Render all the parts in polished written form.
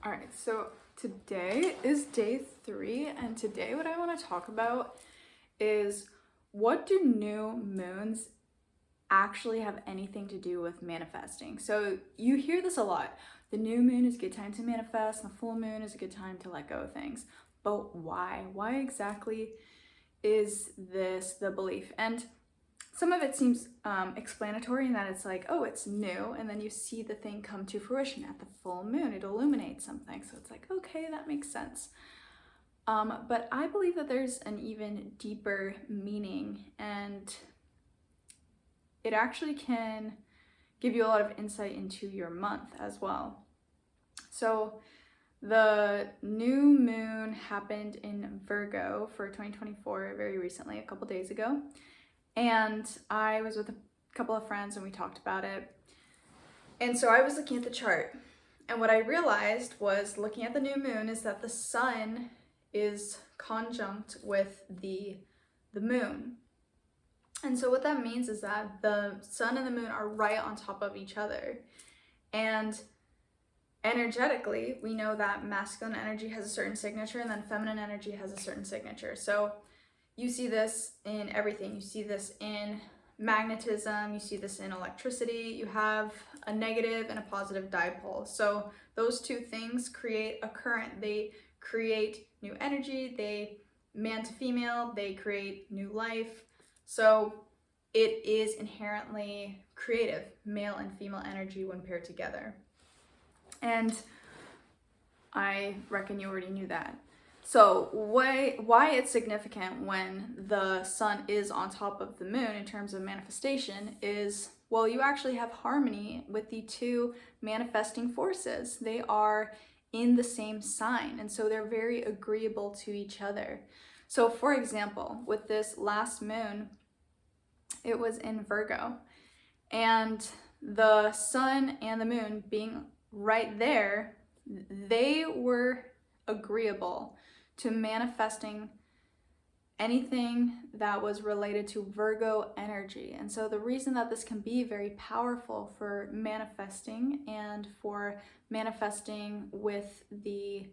All right, so today is day 3, and today what I want to talk about is what do new moons actually have anything to do with manifesting? So you hear this a lot. The new moon is a good time to manifest, and the full moon is a good time to let go of things. But why? Why exactly is this the belief? And some of it seems explanatory in that it's like, oh, it's new, and then you see the thing come to fruition at the full moon. It illuminates something, so it's like, okay, that makes sense. But I believe that there's an even deeper meaning, and it actually can give you a lot of insight into your month as well. So the new moon happened in Virgo for 2024 very recently, a couple days ago. And I was with a couple of friends and we talked about it. And so I was looking at the chart. And what I realized was looking at the new moon is that the sun is conjunct with the moon. And so what that means is that the sun and the moon are right on top of each other. And energetically, we know that masculine energy has a certain signature and then feminine energy has a certain signature. So you see this in everything. You see this in magnetism, you see this in electricity. You have a negative and a positive dipole. So those two things create a current. They create new energy, they man to female, they create new life. So it is inherently creative, male and female energy when paired together. And I reckon you already knew that. So why it's significant when the sun is on top of the moon in terms of manifestation is, well, you actually have harmony with the two manifesting forces. They are in the same sign, and so they're very agreeable to each other. So for example, with this last moon, it was in Virgo, and the sun and the moon being right there, they were agreeable to manifesting anything that was related to Virgo energy. And so the reason that this can be very powerful for manifesting and for manifesting with the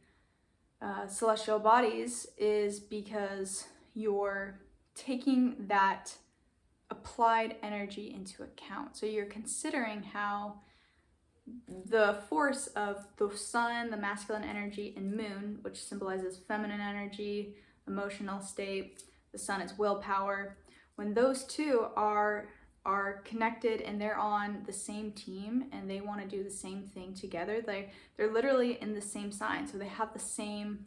celestial bodies is because you're taking that applied energy into account. So you're considering how the force of the sun, the masculine energy, and moon, which symbolizes feminine energy, emotional state, the sun is willpower. When those two are connected and they're on the same team and they want to do the same thing together, they're literally in the same sign, so they have the same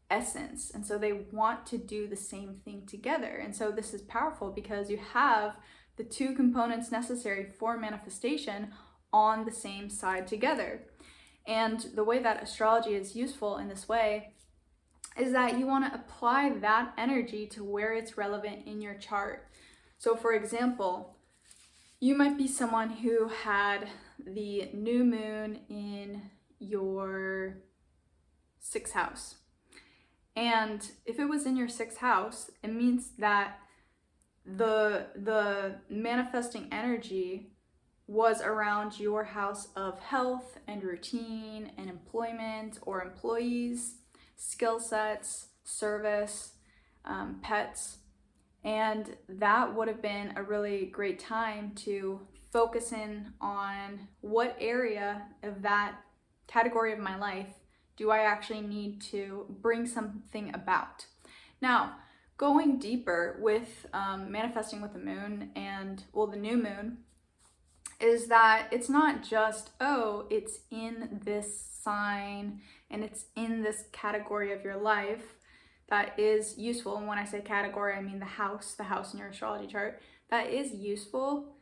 essence, and so they want to do the same thing together. And so this is powerful because you have the two components necessary for manifestation on the same side together. And the way that astrology is useful in this way is that you want to apply that energy to where it's relevant in your chart. So for example, you might be someone who had the new moon in your 6th house. And if it was in your 6th house, it means that the manifesting energy was around your house of health and routine and employment or employees, skill sets, service, pets. And that would have been a really great time to focus in on what area of that category of my life do I actually need to bring something about. Now, going deeper with manifesting with the moon and, well, the new moon, is that it's not just, oh, it's in this sign and it's in this category of your life that is useful. And when I say category, I mean the house in your astrology chart. That is useful,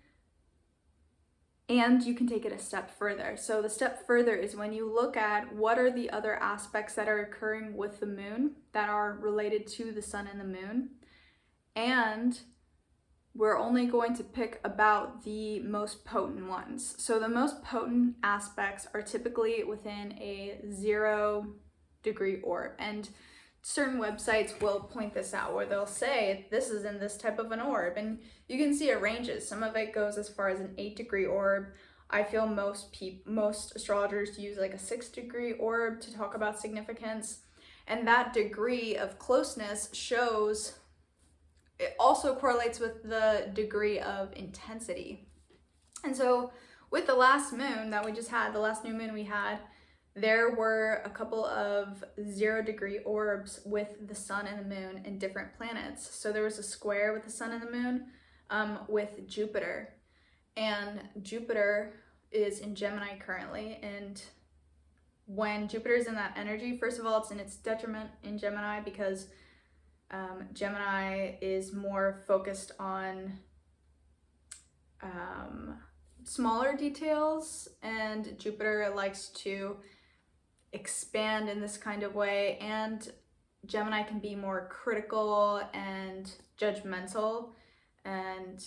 and you can take it a step further. So the step further is when you look at what are the other aspects that are occurring with the moon that are related to the sun and the moon, and we're only going to pick about the most potent ones. So the most potent aspects are typically within a 0-degree orb. And certain websites will point this out where they'll say this is in this type of an orb. And you can see it ranges. Some of it goes as far as an 8-degree orb. I feel most astrologers use like a 6-degree orb to talk about significance. And that degree of closeness shows, it also correlates with the degree of intensity. And so with the last moon that we just had, the last new moon we had, there were a couple of 0-degree orbs with the sun and the moon and different planets. So there was a square with the sun and the moon with Jupiter. And Jupiter is in Gemini currently. And when Jupiter is in that energy, first of all, it's in its detriment in Gemini because Gemini is more focused on smaller details, and Jupiter likes to expand in this kind of way, and Gemini can be more critical and judgmental and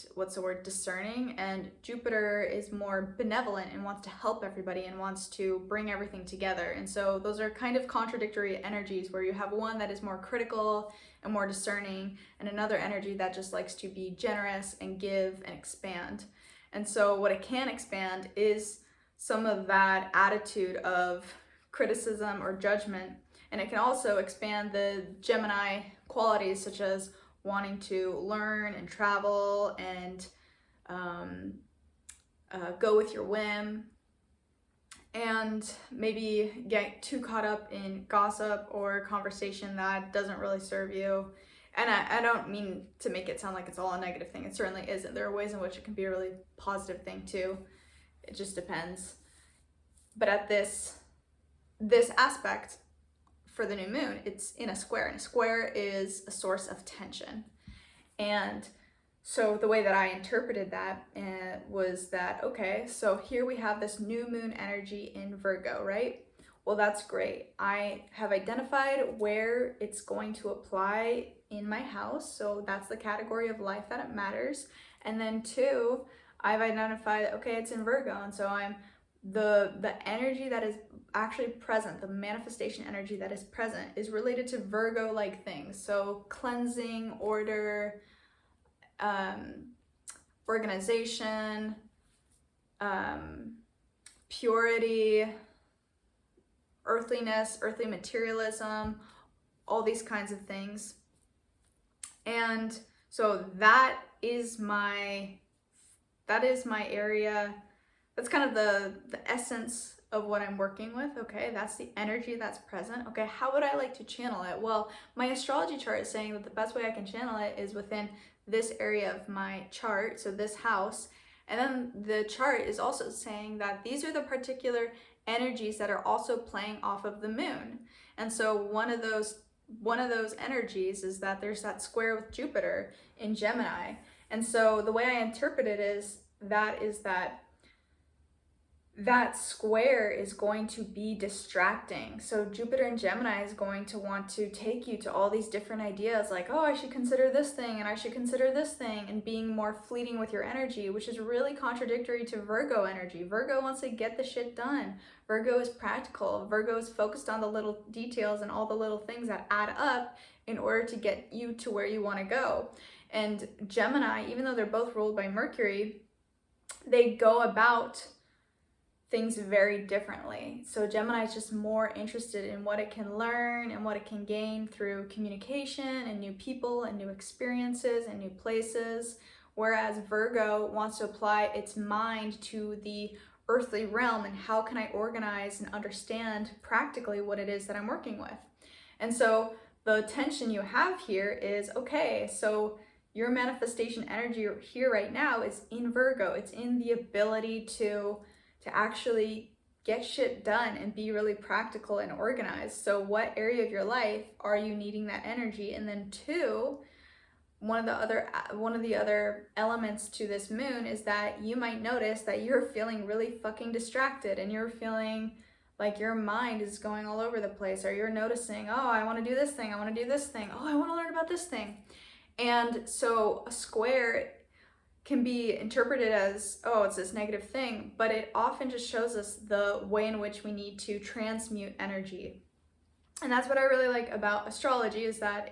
discerning, and Jupiter is more benevolent and wants to help everybody and wants to bring everything together. And so those are kind of contradictory energies, where you have one that is more critical and more discerning, and another energy that just likes to be generous and give and expand. And so what it can expand is some of that attitude of criticism or judgment, and it can also expand the Gemini qualities, such as wanting to learn and travel and go with your whim, and maybe get too caught up in gossip or conversation that doesn't really serve you. And I don't mean to make it sound like it's all a negative thing. It certainly isn't. There are ways in which it can be a really positive thing too. It just depends. But at this aspect for the new moon, it's in a square, and a square is a source of tension. And so the way that I interpreted that was that, okay, so here we have this new moon energy in Virgo, right? Well, that's great. I have identified where it's going to apply in my house. So that's the category of life that it matters. And then 2, I've identified, okay, it's in Virgo. And so I'm the energy that is actually present, the manifestation energy that is present, is related to Virgo-like things. So cleansing, order, organization, purity, earthliness, earthly materialism, all these kinds of things. And so that is my area. That's kind of the essence of what I'm working with. Okay, that's the energy that's present. Okay, how would I like to channel it? Well, my astrology chart is saying that the best way I can channel it is within this area of my chart, so this house. And then the chart is also saying that these are the particular energies that are also playing off of the moon. And so one of those energies is that there's that square with Jupiter in Gemini. And so the way I interpret it is that square is going to be distracting. So Jupiter in Gemini is going to want to take you to all these different ideas, like, oh, I should consider this thing and I should consider this thing, and being more fleeting with your energy, which is really contradictory to Virgo energy. Virgo wants to get the shit done. Virgo is practical. Virgo is focused on the little details and all the little things that add up in order to get you to where you want to go. And Gemini, even though they're both ruled by Mercury, they go about things very differently. So Gemini is just more interested in what it can learn and what it can gain through communication and new people and new experiences and new places, whereas Virgo wants to apply its mind to the earthly realm and how can I organize and understand practically what it is that I'm working with. And so the tension you have here is, okay, so your manifestation energy here right now is in Virgo. It's in the ability to actually get shit done and be really practical and organized. So what area of your life are you needing that energy? And then 2, one of the other elements to this moon is that you might notice that you're feeling really fucking distracted, and you're feeling like your mind is going all over the place, or you're noticing, oh, I want to do this thing, I want to do this thing, oh, I want to learn about this thing. And so a square can be interpreted as, oh, it's this negative thing, but it often just shows us the way in which we need to transmute energy. And that's what I really like about astrology, is that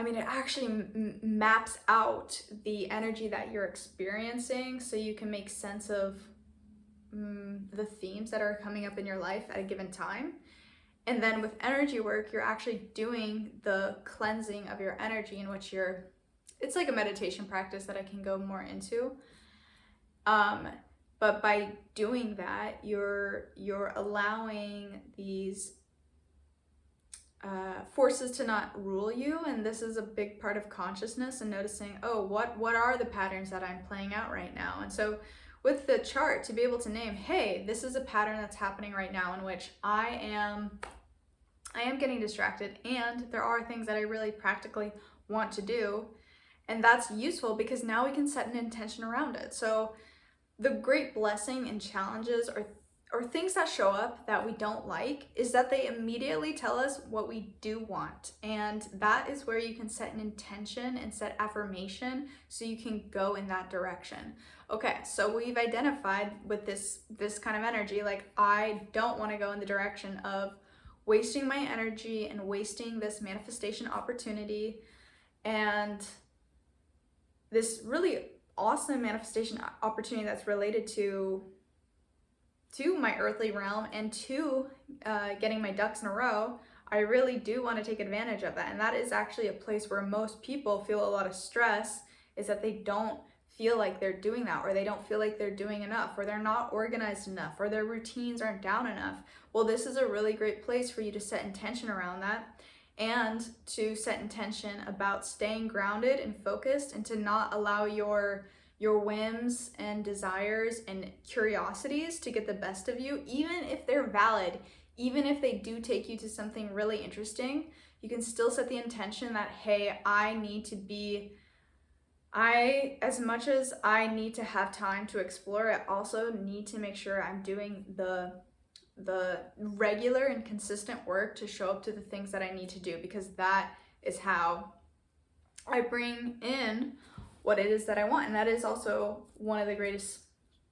it actually maps out the energy that you're experiencing so you can make sense of the themes that are coming up in your life at a given time. And then with energy work, you're actually doing the cleansing of your energy, in which it's like a meditation practice that I can go more into. But by doing that, you're allowing these forces to not rule you. And this is a big part of consciousness, and noticing, oh, what are the patterns that I'm playing out right now? And so with the chart, to be able to name, hey, this is a pattern that's happening right now in which I am getting distracted, and there are things that I really practically want to do. And that's useful because now we can set an intention around it. So the great blessing and challenges or things that show up that we don't like is that they immediately tell us what we do want. And that is where you can set an intention and set affirmation so you can go in that direction. Okay, so we've identified with this kind of energy, like, I don't want to go in the direction of wasting my energy and wasting this manifestation opportunity and this really awesome manifestation opportunity that's related to my earthly realm and to getting my ducks in a row. I really do want to take advantage of that. And that is actually a place where most people feel a lot of stress, is that they don't feel like they're doing that, or they don't feel like they're doing enough, or they're not organized enough, or their routines aren't down enough. Well, this is a really great place for you to set intention around that, and to set intention about staying grounded and focused, and to not allow your whims and desires and curiosities to get the best of you, even if they're valid, even if they do take you to something really interesting. You can still set the intention that, hey, as much as I need to have time to explore, I also need to make sure I'm doing the regular and consistent work to show up to the things that I need to do, because that is how I bring in what it is that I want. And that is also one of the greatest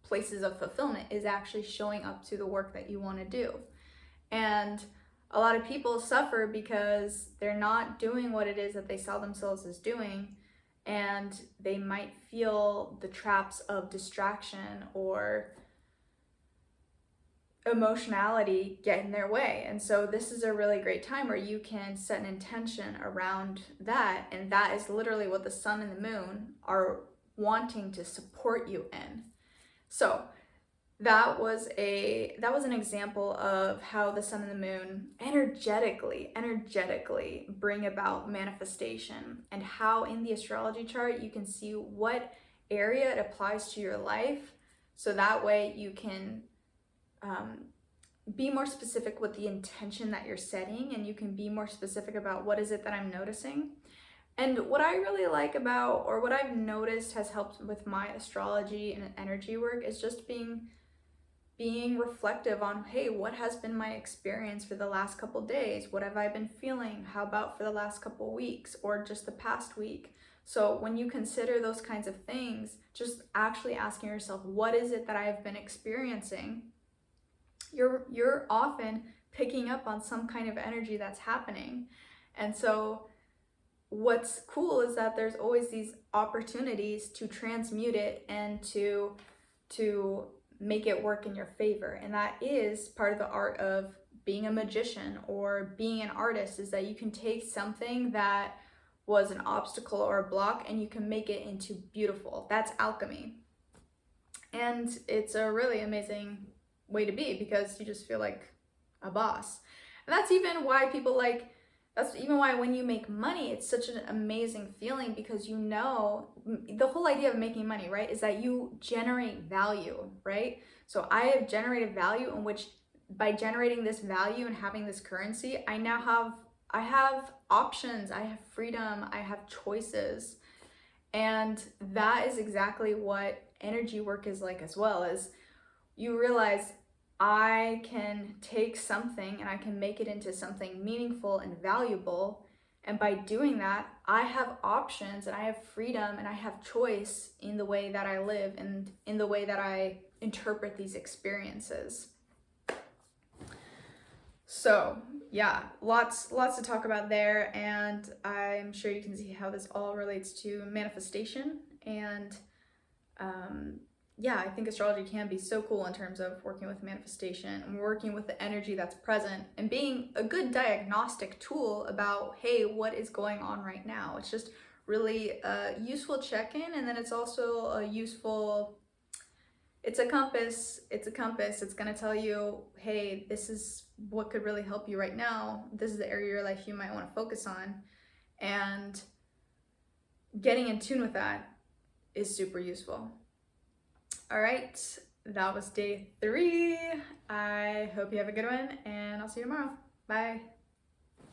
places of fulfillment, is actually showing up to the work that you want to do. And a lot of people suffer because they're not doing what it is that they saw themselves as doing, and they might feel the traps of distraction or emotionality get in their way. And so this is a really great time where you can set an intention around that, and that is literally what the sun and the moon are wanting to support you in. So that was an example of how the sun and the moon energetically bring about manifestation, and how in the astrology chart you can see what area it applies to your life, so that way you can be more specific with the intention that you're setting, and you can be more specific about what is it that I'm noticing. And what I really like about, or what I've noticed has helped with my astrology and energy work, is just being reflective on, hey, what has been my experience for the last couple days? What have I been feeling? How about for the last couple weeks, or just the past week? So when you consider those kinds of things, just actually asking yourself, what is it that I've been experiencing? You're often picking up on some kind of energy that's happening. And so what's cool is that there's always these opportunities to transmute it and to make it work in your favor. And that is part of the art of being a magician or being an artist, is that you can take something that was an obstacle or a block and you can make it into beautiful. That's alchemy. And it's a really amazing way to be, because you just feel like a boss. And that's even why when you make money, it's such an amazing feeling, because you know, the whole idea of making money, right, is that you generate value, right? So I have generated value, in which by generating this value and having this currency, I have options, I have freedom, I have choices. And that is exactly what energy work is like as well, is you realize I can take something and I can make it into something meaningful and valuable. And by doing that, I have options and I have freedom and I have choice in the way that I live and in the way that I interpret these experiences. So yeah, lots to talk about there, and I'm sure you can see how this all relates to manifestation. And yeah, I think astrology can be so cool in terms of working with manifestation and working with the energy that's present and being a good diagnostic tool about, hey, what is going on right now? It's just really a useful check-in, and then it's also a useful, it's a compass. It's going to tell you, hey, this is what could really help you right now. This is the area of your life you might want to focus on. And getting in tune with that is super useful. All right, that was day 3. I hope you have a good one, and I'll see you tomorrow. Bye.